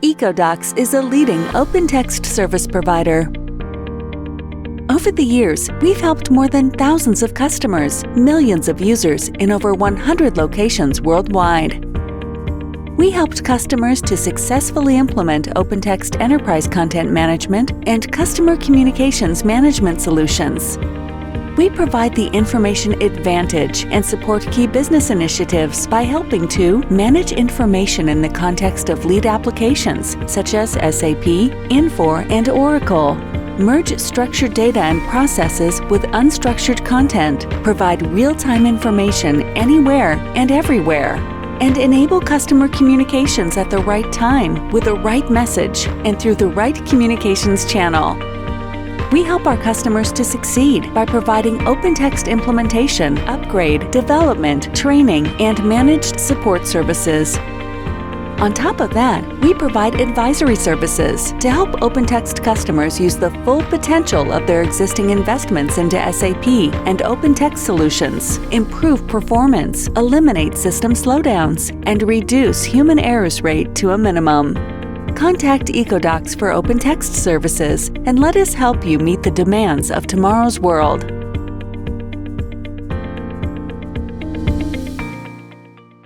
Ecodocx is a leading OpenText service provider. Over the years, we've helped more than thousands of customers, millions of users in over 100 locations worldwide. We helped customers to successfully implement OpenText Enterprise Content Management and Customer Communications Management solutions. We provide the information advantage and support key business initiatives by helping to manage information in the context of lead applications such as SAP, Infor, and Oracle, merge structured data and processes with unstructured content, provide real-time information anywhere and everywhere, and enable customer communications at the right time with the right message and through the right communications channel. We help our customers to succeed by providing OpenText implementation, upgrade, development, training, and managed support services. On top of that, we provide advisory services to help OpenText customers use the full potential of their existing investments into SAP and OpenText solutions, improve performance, eliminate system slowdowns, and reduce human errors rate to a minimum. Contact Ecodocx for OpenText services and let us help you meet the demands of tomorrow's world.